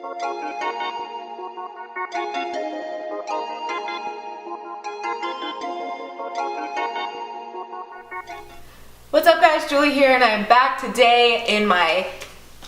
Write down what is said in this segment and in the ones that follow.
What's up guys, Julie here, and I'm back today in my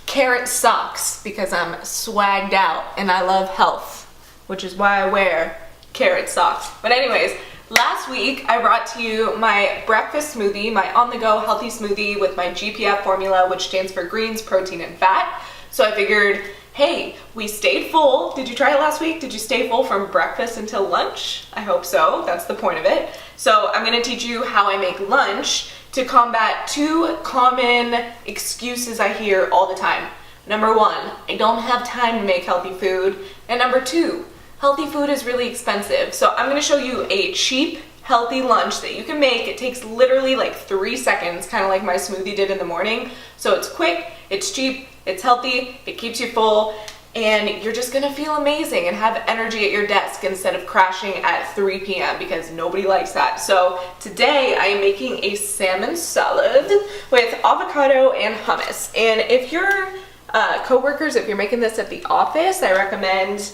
carrot socks because I'm swagged out and I love health, which is why I wear carrot socks. But anyways, last week I brought to you my breakfast smoothie, my on-the-go healthy smoothie with my GPF formula, which stands for greens, protein, and fat. So I figured, hey, we stayed full. Did you try it last week? Did you stay full from breakfast until lunch? I hope so. That's the point of it. So I'm gonna teach you how I make lunch to combat two common excuses I hear all the time. Number one, I don't have time to make healthy food. And number two, healthy food is really expensive. So I'm gonna show you a cheap, healthy lunch that you can make. It takes literally like 3 seconds, kind of like my smoothie did in the morning. So it's quick, it's cheap, it's healthy, it keeps you full, and you're just gonna feel amazing and have energy at your desk instead of crashing at 3 p.m. because nobody likes that. So today I am making a salmon salad with avocado and hummus. And if your coworkers, if you're making this at the office, I recommend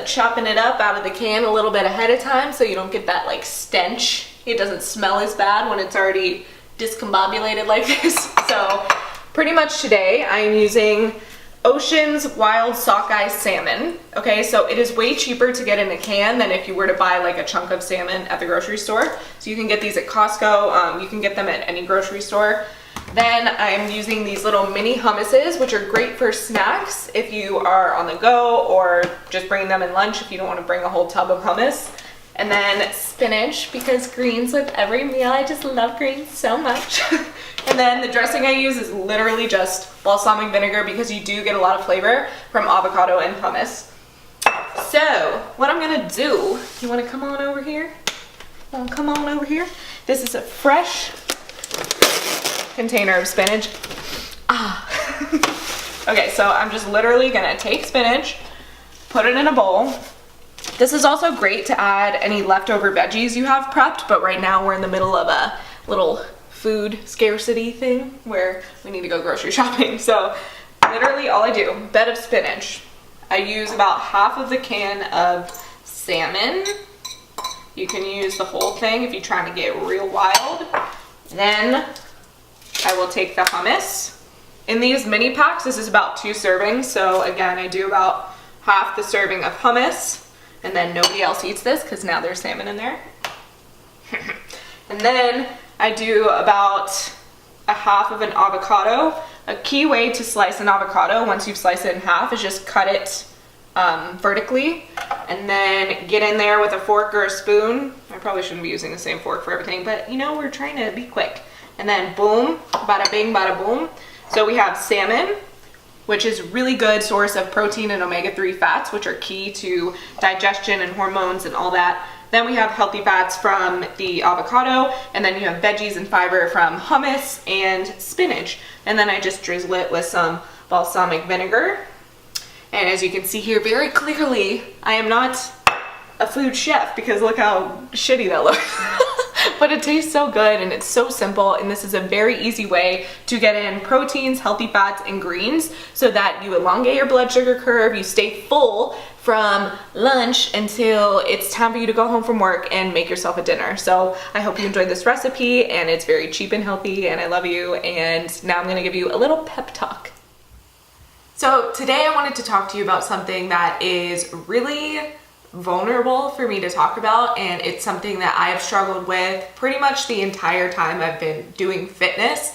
chopping it up out of the can a little bit ahead of time so you don't get that like stench. It doesn't smell as bad when it's already discombobulated like this. So pretty much today I am using Ocean's wild sockeye salmon. Okay, so it is way cheaper to get in a can than if you were to buy like a chunk of salmon at the grocery store. So you can get these at Costco, you can get them at any grocery store. Then I'm using these little mini hummuses, which are great for snacks if you are on the go, or just bringing them in lunch if you don't want to bring a whole tub of hummus. And then spinach, because greens with every meal. I just love greens so much. And then the dressing I use is literally just balsamic vinegar because you do get a lot of flavor from avocado and hummus. So what I'm gonna do, you wanna come on over here? Come on over here? This is a fresh container of spinach. Okay, so I'm just literally gonna take spinach, put it in a bowl. This is also great to add any leftover veggies you have prepped, but right now we're in the middle of a little food scarcity thing where we need to go grocery shopping. So literally all I do, bed of spinach. I use about half of the can of salmon. You can use the whole thing if you're trying to get real wild. Then I will take the hummus. In these mini packs, this is about 2 servings. So again, I do about half the serving of hummus, and then nobody else eats this because now there's salmon in there. And then I do about a half of an avocado. A key way to slice an avocado once you've sliced it in half is just cut it vertically and then get in there with a fork or a spoon. I probably shouldn't be using the same fork for everything, but you know, we're trying to be quick. And then boom, bada bing, bada boom. So we have salmon, which is a really good source of protein and omega-3 fats, which are key to digestion and hormones and all that. Then we have healthy fats from the avocado, and then you have veggies and fiber from hummus and spinach. And then I just drizzle it with some balsamic vinegar. And as you can see here very clearly, I am not a food chef because look how shitty that looks. But it tastes so good and it's so simple, and this is a very easy way to get in proteins, healthy fats, and greens so that you elongate your blood sugar curve, you stay full from lunch until it's time for you to go home from work and make yourself a dinner. So I hope you enjoyed this recipe, and it's very cheap and healthy, and I love you. And now I'm gonna give you a little pep talk. So today I wanted to talk to you about something that is really vulnerable for me to talk about, and it's something that I have struggled with pretty much the entire time I've been doing fitness.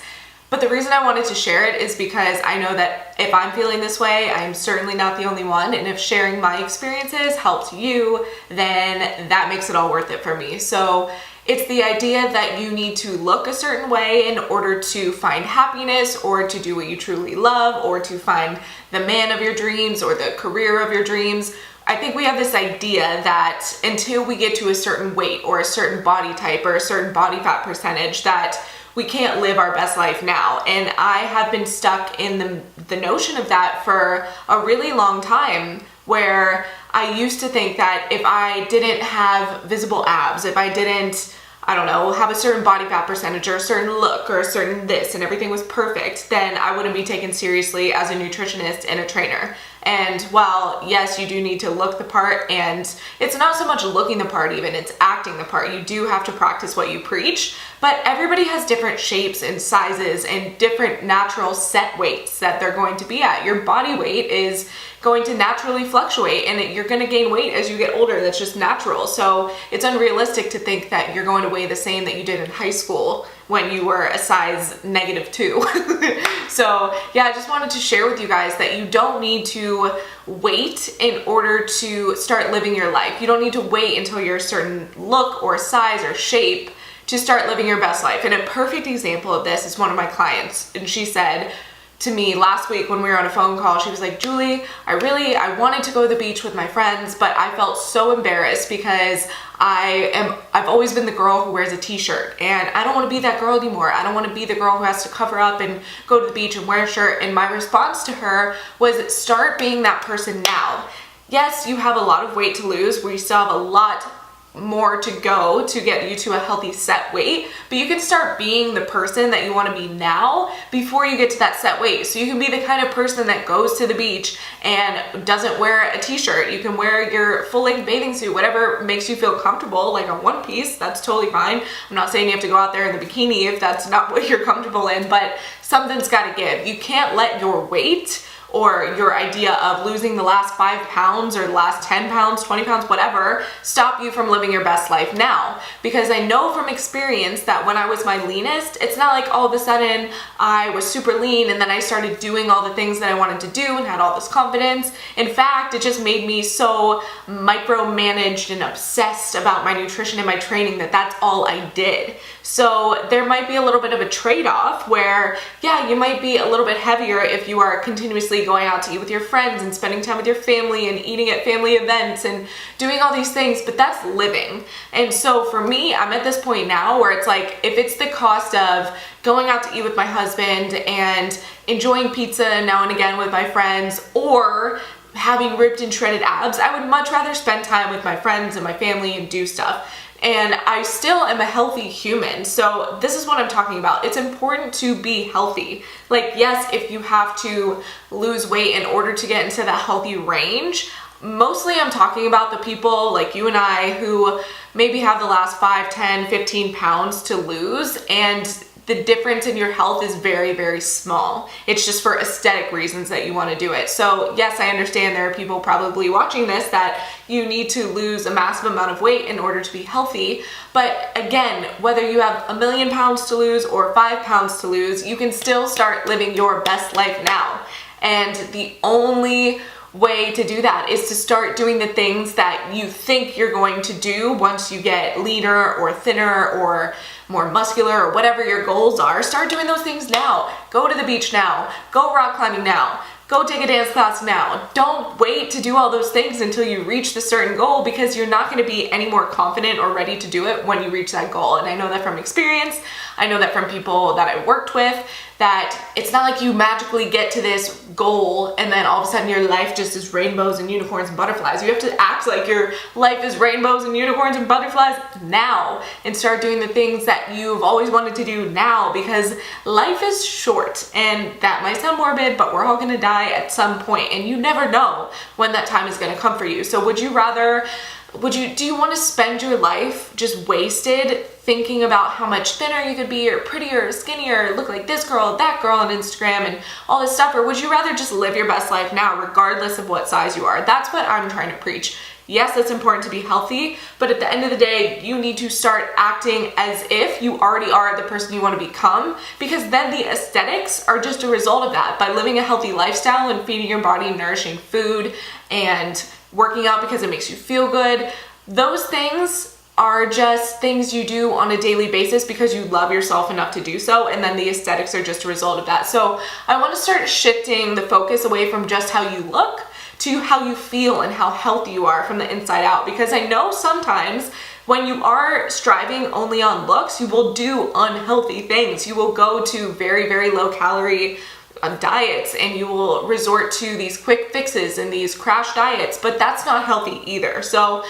But the reason I wanted to share it is because I know that if I'm feeling this way, I'm certainly not the only one, and if sharing my experiences helps you, then that makes it all worth it for me. So it's the idea that you need to look a certain way in order to find happiness, or to do what you truly love, or to find the man of your dreams or the career of your dreams. I think we have this idea that until we get to a certain weight or a certain body type or a certain body fat percentage that we can't live our best life now. And I have been stuck in the notion of that for a really long time, where I used to think that if I didn't have visible abs, if I didn't I don't know, have a certain body fat percentage or a certain look or a certain this and everything was perfect, then I wouldn't be taken seriously as a nutritionist and a trainer. And while yes, you do need to look the part, and it's not so much looking the part even, it's acting the part. You do have to practice what you preach, but everybody has different shapes and sizes and different natural set weights that they're going to be at. Your body weight is going to naturally fluctuate, and you're going to gain weight as you get older. That's just natural. So it's unrealistic to think that you're going to weigh the same that you did in high school when you were a size -2. So yeah, I just wanted to share with you guys that you don't need to wait in order to start living your life. You don't need to wait until you're a certain look or size or shape to start living your best life. And a perfect example of this is one of my clients, and she said to me last week when we were on a phone call, she was like, Julie, I wanted to go to the beach with my friends, but I felt so embarrassed because I've always been the girl who wears a t-shirt, and I don't want to be that girl anymore. I don't want to be the girl who has to cover up and go to the beach and wear a shirt. And my response to her was, start being that person now. Yes, you have a lot of weight to lose, where you still have a lot more to go to get you to a healthy set weight, but you can start being the person that you want to be now before you get to that set weight. So you can be the kind of person that goes to the beach and doesn't wear a t-shirt. You can wear your full-length bathing suit, whatever makes you feel comfortable, like a one piece, that's totally fine. I'm not saying you have to go out there in the bikini if that's not what you're comfortable in, but something's got to give. You can't let your weight or your idea of losing the last 5 pounds or the last 10 pounds, 20 pounds, whatever, stop you from living your best life now. Because I know from experience that when I was my leanest, it's not like all of a sudden I was super lean and then I started doing all the things that I wanted to do and had all this confidence. In fact, it just made me so micromanaged and obsessed about my nutrition and my training that that's all I did. So there might be a little bit of a trade-off where, yeah, you might be a little bit heavier if you are continuously going out to eat with your friends and spending time with your family and eating at family events and doing all these things, but that's living. And so for me, I'm at this point now where it's like, if it's the cost of going out to eat with my husband and enjoying pizza now and again with my friends, or having ripped and shredded abs, I would much rather spend time with my friends and my family and do stuff. And I still am a healthy human. So this is what I'm talking about. It's important to be healthy. Like, yes, if you have to lose weight in order to get into that healthy range, mostly I'm talking about the people like you and I who maybe have the last 5, 10, 15 pounds to lose, and the difference in your health is very, very small. It's just for aesthetic reasons that you want to do it. So yes, I understand there are people probably watching this that you need to lose a massive amount of weight in order to be healthy. But again, whether you have 1 million pounds to lose or 5 pounds to lose, you can still start living your best life now. And the only way to do that is to start doing the things that you think you're going to do once you get leaner or thinner or more muscular or whatever your goals are. Start doing those things now. Go to the beach now. Go rock climbing now. Go take a dance class now. Don't wait to do all those things until you reach the certain goal, because you're not going to be any more confident or ready to do it when you reach that goal. And I know that from experience. I know that from people that I worked with, that it's not like you magically get to this goal and then all of a sudden your life just is rainbows and unicorns and butterflies. You have to act like your life is rainbows and unicorns and butterflies now, and start doing the things that you've always wanted to do now, because life is short. And that might sound morbid, but we're all going to die at some point, and you never know when that time is going to come for you. So do you want to spend your life just wasted thinking about how much thinner you could be, or prettier, or skinnier, or look like this girl, that girl on Instagram and all this stuff? Or would you rather just live your best life now, regardless of what size you are? That's what I'm trying to preach. Yes, it's important to be healthy, but at the end of the day, you need to start acting as if you already are the person you want to become, because then the aesthetics are just a result of that. By living a healthy lifestyle and feeding your body nourishing food and working out because it makes you feel good, those things are just things you do on a daily basis because you love yourself enough to do so, and then the aesthetics are just a result of that. So I want to start shifting the focus away from just how you look to how you feel and how healthy you are from the inside out, because I know sometimes when you are striving only on looks, you will do unhealthy things. You will go to very, very low calorie diets, and you will resort to these quick fixes and these crash diets, but that's not healthy either. So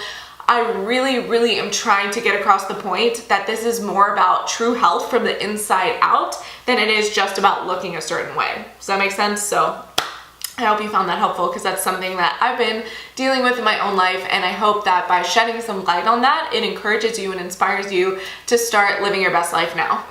I really am trying to get across the point that this is more about true health from the inside out than it is just about looking a certain way. Does that make sense? So I hope you found that helpful, because that's something that I've been dealing with in my own life, and I hope that by shedding some light on that, it encourages you and inspires you to start living your best life now.